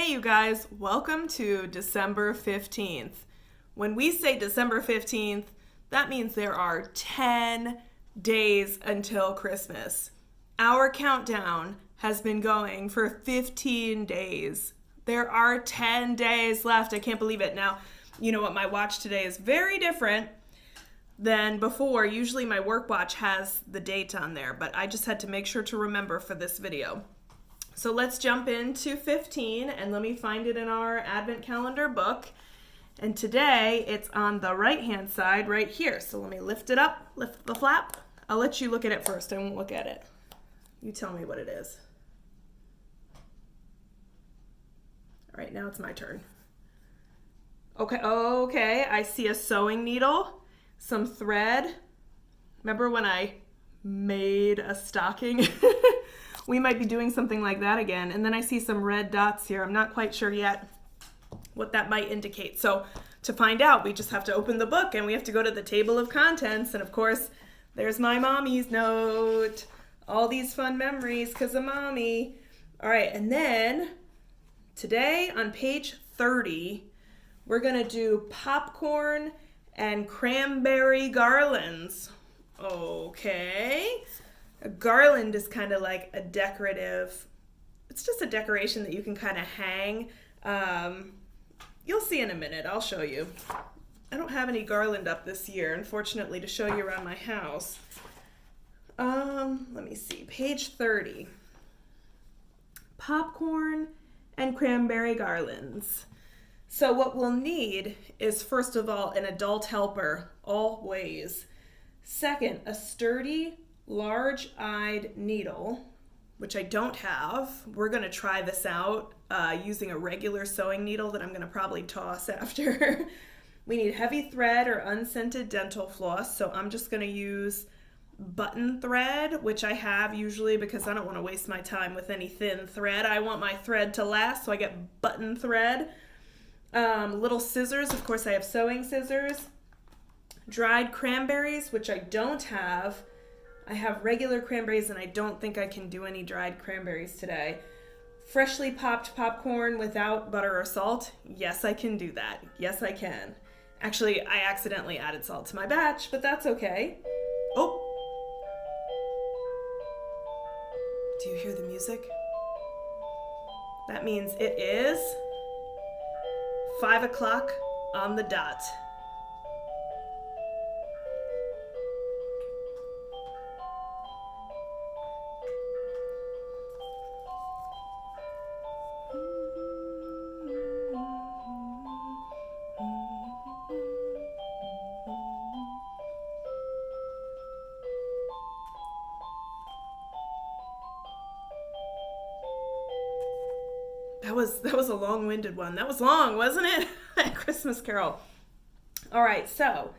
Hey, you guys, welcome to December 15th. When we say December 15th, that means there are 10 days until Christmas. Our countdown has been going for 15 days. There are 10 days left. I can't believe it. Now, you know what? My watch today is very different than before. Usually my work watch has the date on there, but I just had to make sure to remember for this video. So let's jump into 15 and let me find it in our Advent calendar book. And today it's on the right-hand side right here. So let me lift it up, lift the flap. I'll let you look at it first. I won't look at it. You tell me what it is. All right, now it's my turn. Okay, I see a sewing needle, some thread. Remember when I made a stocking? We might be doing something like that again. And then I see some red dots here. I'm not quite sure yet what that might indicate. So to find out, we just have to open the book and we have to go to the table of contents. And of course, there's my mommy's note. All these fun memories because of mommy. All right, and then today on page 30, we're gonna do popcorn and cranberry garlands. Okay. A garland is kind of like a decorative, it's just a decoration that you can kind of hang. You'll see in a minute, I'll show you. I don't have any garland up this year, unfortunately, to show you around my house. Let me see, page 30. Popcorn and cranberry garlands. So what we'll need is, first of all, an adult helper, always. Second, a sturdy, large-eyed needle, which I don't have. We're going to try this out using a regular sewing needle that I'm going to probably toss after. We need heavy thread or unscented dental floss, so I'm just going to use button thread, which I have usually because I don't want to waste my time with any thin thread. I want my thread to last, so I get button thread. Little scissors, of course I have sewing scissors. Dried cranberries, which I don't have. I have regular cranberries and I don't think I can do any dried cranberries today. Freshly popped popcorn without butter or salt. Yes, I can do that. Yes, I can. Actually, I accidentally added salt to my batch, but that's okay. Oh! Do you hear the music? That means it is 5 o'clock on the dot. That was a long-winded one. That was long, wasn't it? Christmas Carol. All right, so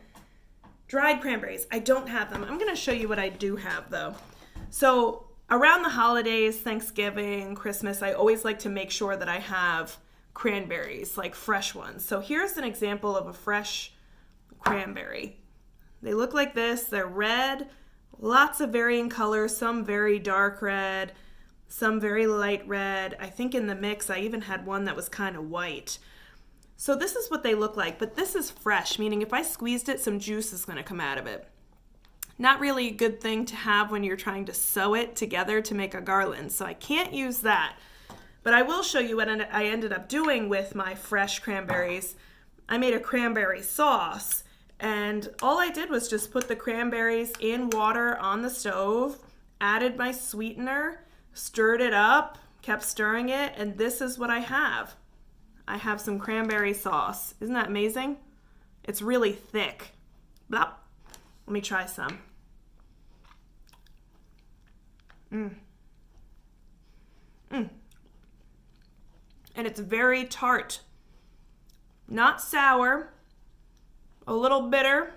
dried cranberries. I don't have them. I'm going to show you what I do have, though. So around the holidays, Thanksgiving, Christmas, I always like to make sure that I have cranberries, like fresh ones. So here's an example of a fresh cranberry. They look like this. They're red, lots of varying colors, some very dark red, some very light red. I think in the mix, I even had one that was kind of white. So this is what they look like, but this is fresh, meaning if I squeezed it, some juice is going to come out of it. Not really a good thing to have when you're trying to sew it together to make a garland, so I can't use that. But I will show you what I ended up doing with my fresh cranberries. I made a cranberry sauce, and all I did was just put the cranberries in water on the stove, added my sweetener, stirred it up, kept stirring it, and this is what I have. I have some cranberry sauce. Isn't that amazing? It's really thick. Blop. Let me try some. And it's very tart. Not sour. A little bitter.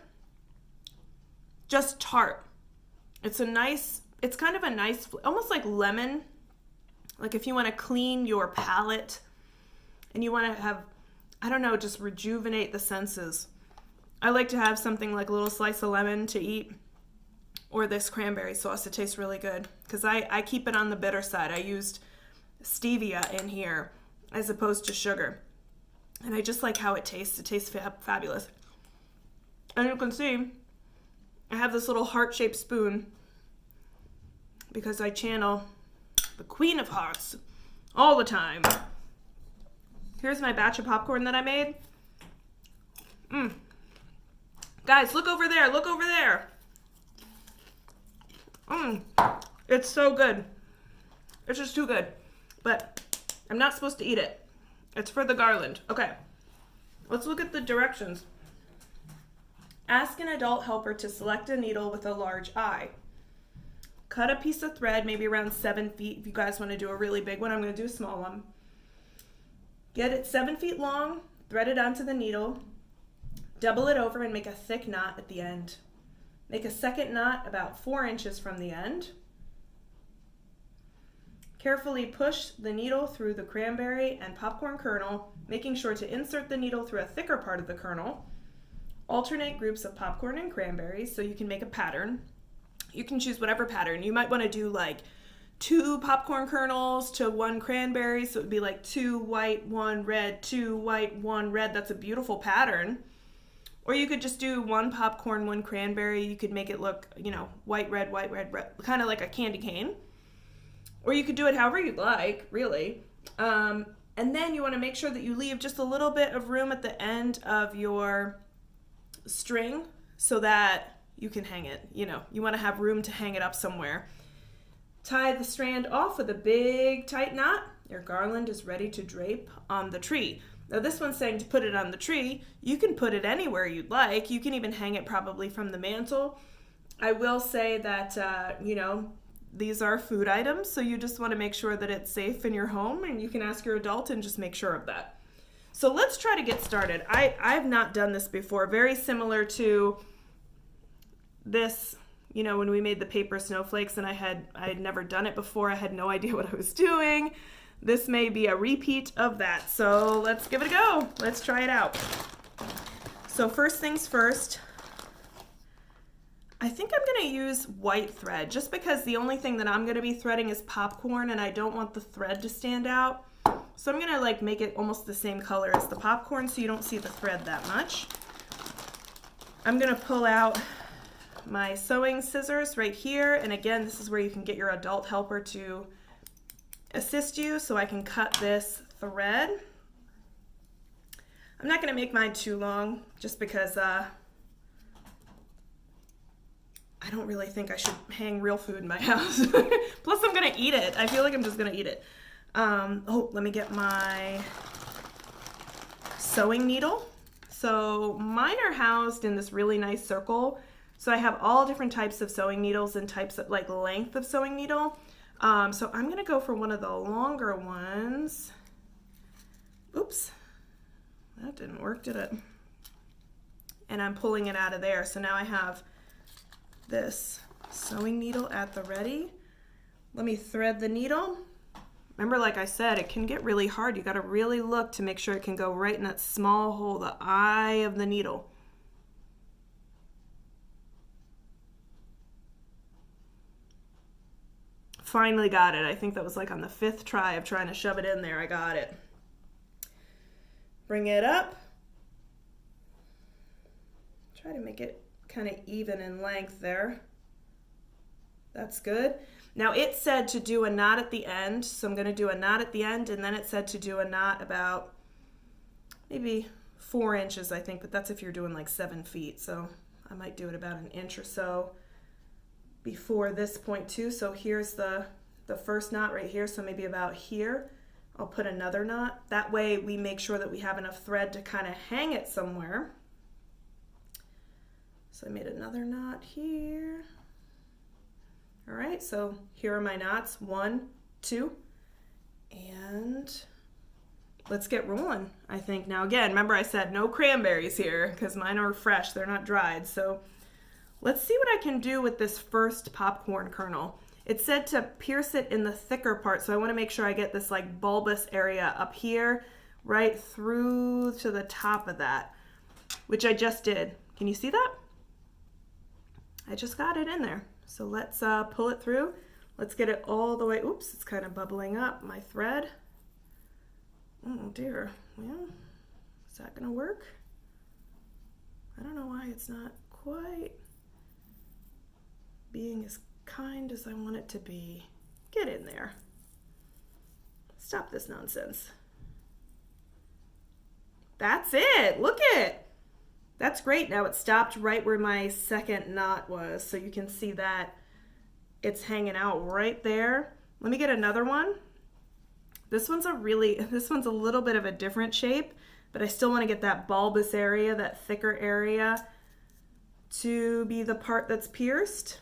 Just tart. It's kind of a nice, almost like lemon. Like if you want to clean your palate and you want to have, I don't know, just rejuvenate the senses. I like to have something like a little slice of lemon to eat, or this cranberry sauce. It tastes really good because I keep it on the bitter side. I used stevia in here as opposed to sugar. And I just like how it tastes. It tastes fabulous. And you can see I have this little heart-shaped spoon because I channel the Queen of Hearts all the time. Here's my batch of popcorn that I made. Guys, look over there. Look over there. It's so good. It's just too good. But I'm not supposed to eat it. It's for the garland. Okay. Let's look at the directions. Ask an adult helper to select a needle with a large eye. Cut a piece of thread, maybe around 7 feet. If you guys want to do a really big one, I'm going to do a small one. Get it 7 feet long, thread it onto the needle, double it over and make a thick knot at the end. Make a second knot about 4 inches from the end. Carefully push the needle through the cranberry and popcorn kernel, making sure to insert the needle through a thicker part of the kernel. Alternate groups of popcorn and cranberries so you can make a pattern. You can choose whatever pattern. You might want to do like 2 popcorn kernels to 1 cranberry, so it would be like 2 white, 1 red, 2 white, 1 red. That's a beautiful pattern. Or you could just do 1 popcorn, 1 cranberry. You could make it look, white, red, kind of like a candy cane. Or you could do it however you'd like, really. And then you want to make sure that you leave just a little bit of room at the end of your string so that you can hang it. You want to have room to hang it up somewhere. Tie the strand off with a big tight knot. Your garland is ready to drape on the tree. Now this one's saying to put it on the tree. You can put it anywhere you'd like. You can even hang it probably from the mantle. I will say that, these are food items, so you just want to make sure that it's safe in your home, and you can ask your adult and just make sure of that. So let's try to get started. I've not done this before. Very similar to this, when we made the paper snowflakes, and I had never done it before. I had no idea what I was doing. This may be a repeat of that. So let's give it a go. Let's try it out. So first things first, I think I'm going to use white thread just because the only thing that I'm going to be threading is popcorn and I don't want the thread to stand out. So I'm going to make it almost the same color as the popcorn so you don't see the thread that much. I'm going to pull out my sewing scissors right here, and again, this is where you can get your adult helper to assist you so I can cut this thread. I'm not going to make mine too long just because I don't really think I should hang real food in my house. Plus I'm going to eat it. I feel like I'm just going to eat it. Let me get my sewing needle. So mine are housed in this really nice circle. So I have all different types of sewing needles and types of length of sewing needle. So I'm going to go for one of the longer ones. Oops, that didn't work, did it? And I'm pulling it out of there. So now I have this sewing needle at the ready. Let me thread the needle. Remember, like I said, it can get really hard. You got to really look to make sure it can go right in that small hole, the eye of the needle. Finally got it. I think that was on the 5th try of trying to shove it in there. I got it. Bring it up. Try to make it kind of even in length there. That's good. Now it said to do a knot at the end, so I'm going to do a knot at the end, and then it said to do a knot about maybe 4 inches, I think, but that's if you're doing 7 feet, so I might do it about an inch or so before this point too. So here's the first knot right here, so maybe about here. I'll put another knot. That way we make sure that we have enough thread to kind of hang it somewhere. So I made another knot here. All right, so here are my knots, 1, 2, and let's get rolling, I think. Now again, remember I said no cranberries here because mine are fresh, they're not dried. So let's see what I can do with this first popcorn kernel. It said to pierce it in the thicker part, so I want to make sure I get this bulbous area up here, right through to the top of that, which I just did. Can you see that? I just got it in there. So let's pull it through. Let's get it all the way. Oops, it's kind of bubbling up, my thread. dear. Well, is that gonna work? I don't know why it's not quite being as kind as I want it to be. Get in there. Stop this nonsense. That's it. Look it. That's great. Now it stopped right where my second knot was, so you can see that it's hanging out right there. Let me get another one. This one's a little bit of a different shape, but I still want to get that bulbous area, that thicker area, to be the part that's pierced.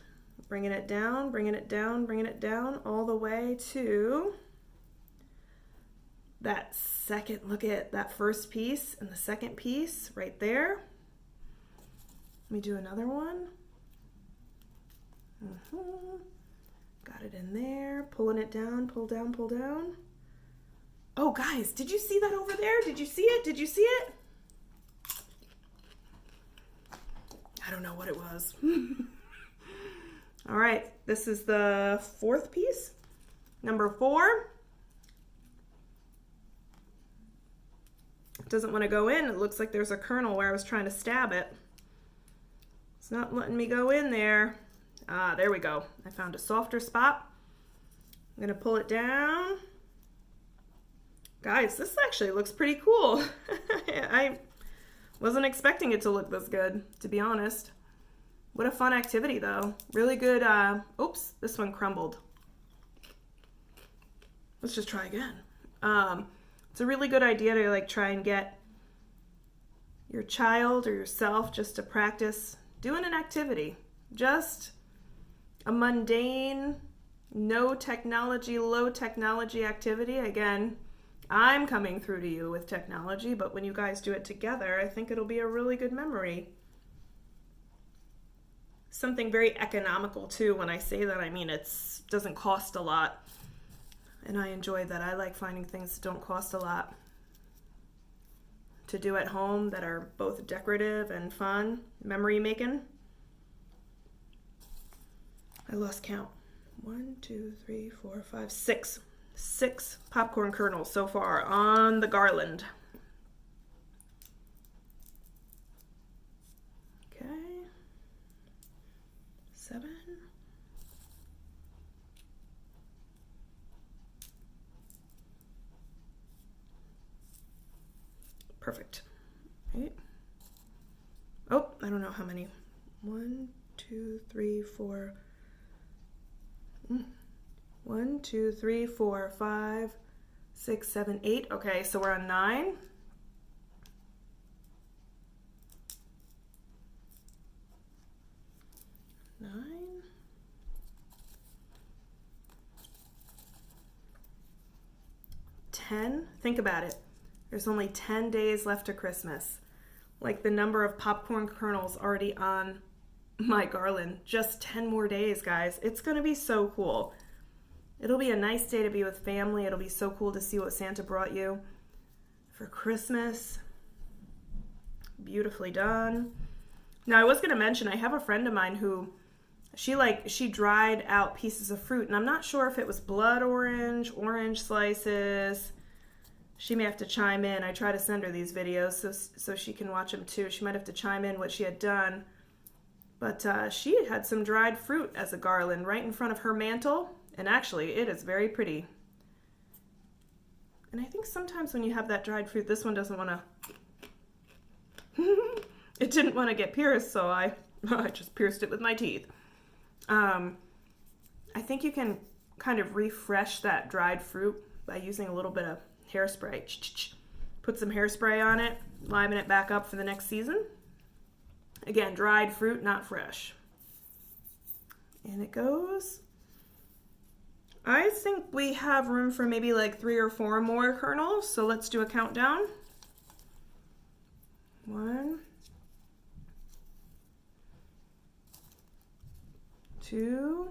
Bringing it down, bringing it down, bringing it down all the way to that second, look at that first piece and the second piece right there. Let me do another one. Got it in there, pulling it down, pull down, pull down. Oh guys, did you see that over there? Did you see it? Did you see it? I don't know what it was. All right, this is the fourth piece. Number 4. It doesn't want to go in. It looks like there's a kernel where I was trying to stab it. It's not letting me go in there. Ah, there we go. I found a softer spot. I'm gonna pull it down. Guys, this actually looks pretty cool. I wasn't expecting it to look this good, to be honest. What a fun activity though. Really good, oops, this one crumbled. Let's just try again. It's a really good idea to like try and get your child or yourself just to practice doing an activity. Just a mundane, no technology, low technology activity. Again, I'm coming through to you with technology, but when you guys do it together, I think it'll be a really good memory. Something very economical too. When I say that, I mean it doesn't cost a lot. And I enjoy that. I like finding things that don't cost a lot to do at home that are both decorative and fun, memory making. I lost count. 1, 2, 3, 4, 5, 6. 6 popcorn kernels so far on the garland. Okay. 7. Perfect. Right. Oh, I don't know how many. 1, 2, 3, 4. 1, 2, 3, 4, 5, 6, 7, 8. Okay, so we're on 9. Think about it. There's only 10 days left to Christmas. Like the number of popcorn kernels already on my garland. Just 10 more days, guys. It's going to be so cool. It'll be a nice day to be with family. It'll be so cool to see what Santa brought you for Christmas. Beautifully done. Now, I was going to mention, I have a friend of mine who, she dried out pieces of fruit, and I'm not sure if it was blood orange, orange slices. She may have to chime in. I try to send her these videos so she can watch them too. She might have to chime in what she had done. But she had some dried fruit as a garland right in front of her mantle. And actually, it is very pretty. And I think sometimes when you have that dried fruit, this one doesn't want to... It didn't want to get pierced, so I just pierced it with my teeth. I think you can kind of refresh that dried fruit by using a little bit of hairspray. Put some hairspray on it, liven it back up for the next season. Again, dried fruit, not fresh. And it goes. I think we have room for maybe like 3 or 4 more kernels, so let's do a countdown. 1, 2,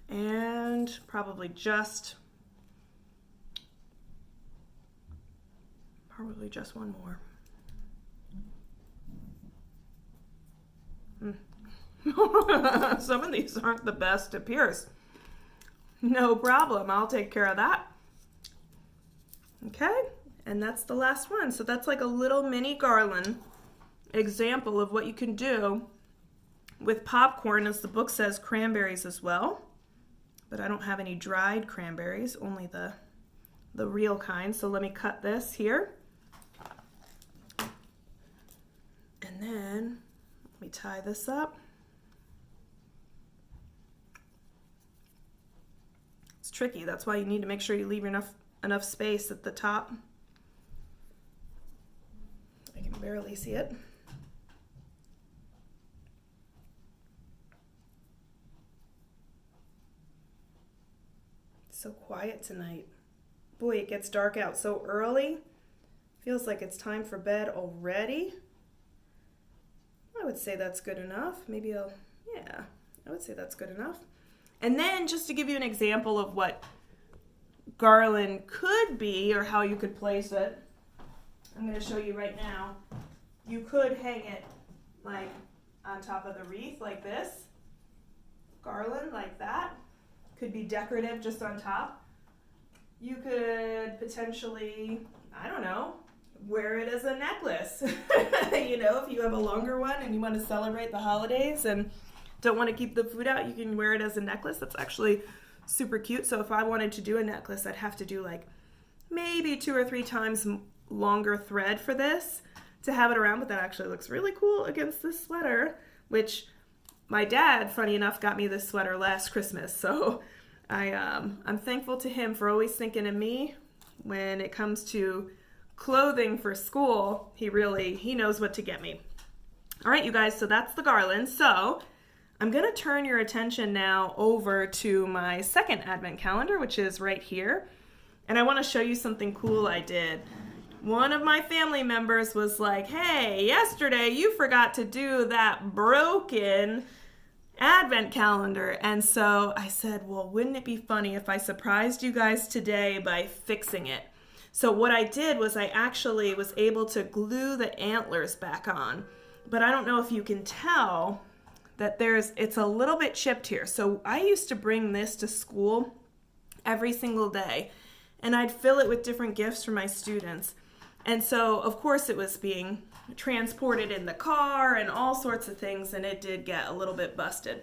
and probably just one more. Some of these aren't the best to pierce. No problem, I'll take care of that. Okay, and that's the last one. So that's like a little mini garland example of what you can do with popcorn, as the book says, cranberries as well. But I don't have any dried cranberries, only the real kind. So let me cut this here. And then let me tie this up. It's tricky. That's why you need to make sure you leave enough space at the top. I can barely see it. It's so quiet tonight. Boy, it gets dark out so early. Feels like it's time for bed already. I would say that's good enough. I would say that's good enough. And then just to give you an example of what garland could be or how you could place it, I'm going to show you right now. You could hang it like on top of the wreath like this. Garland like that. Could be decorative just on top. You could potentially, I don't know, wear it as a necklace. You know, if you have a longer one and you want to celebrate the holidays and don't want to keep the food out, you can wear it as a necklace. That's actually super cute. So if I wanted to do a necklace, I'd have to do like maybe 2 or 3 times longer thread for this to have it around, but that actually looks really cool against this sweater, which my dad, funny enough, got me this sweater last Christmas. So I'm thankful to him for always thinking of me when it comes to clothing for school. He knows what to get me. All right, you guys, so that's the garland. So I'm going to turn your attention now over to my second advent calendar, which is right here. And I want to show you something cool I did. One of my family members was like, hey, yesterday you forgot to do that broken advent calendar. And so I said, well, wouldn't it be funny if I surprised you guys today by fixing it? So what I did was I actually was able to glue the antlers back on. But I don't know if you can tell that it's a little bit chipped here. So I used to bring this to school every single day, and I'd fill it with different gifts for my students. And so, of course, it was being transported in the car and all sorts of things, and it did get a little bit busted.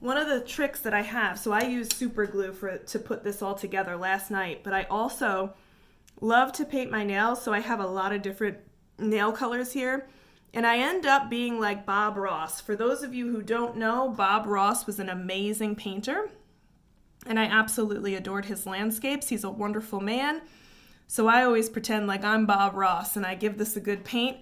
One of the tricks that I have, so I used super glue to put this all together last night, but I also love to paint my nails, so I have a lot of different nail colors here. And I end up being like Bob Ross. For those of you who don't know, Bob Ross was an amazing painter, and I absolutely adored his landscapes. He's a wonderful man. So I always pretend like I'm Bob Ross and I give this a good paint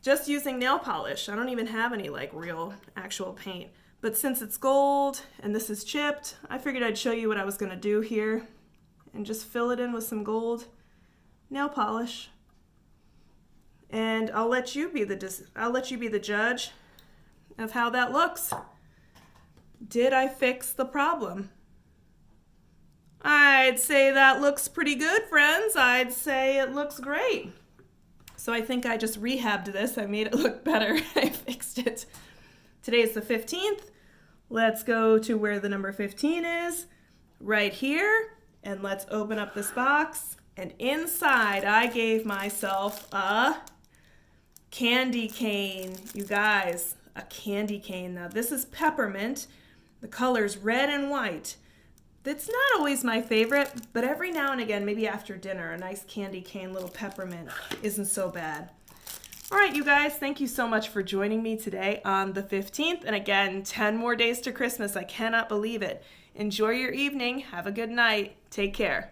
just using nail polish. I don't even have any like real actual paint. But since it's gold and this is chipped, I figured I'd show you what I was going to do here and just fill it in with some gold nail polish. And I'll let you be the judge of how that looks. Did I fix the problem? I'd say that looks pretty good, friends. I'd say it looks great. So I think I just rehabbed this. I made it look better. I fixed it. Today is the 15th. Let's go to where the number 15 is, right here. And let's open up this box. And inside, I gave myself a candy cane. You guys, a candy cane. Now, this is peppermint. The color's red and white. It's not always my favorite, but every now and again, maybe after dinner, a nice candy cane little peppermint isn't so bad. All right, you guys, thank you so much for joining me today on the 15th. And again, 10 more days to Christmas. I cannot believe it. Enjoy your evening. Have a good night. Take care.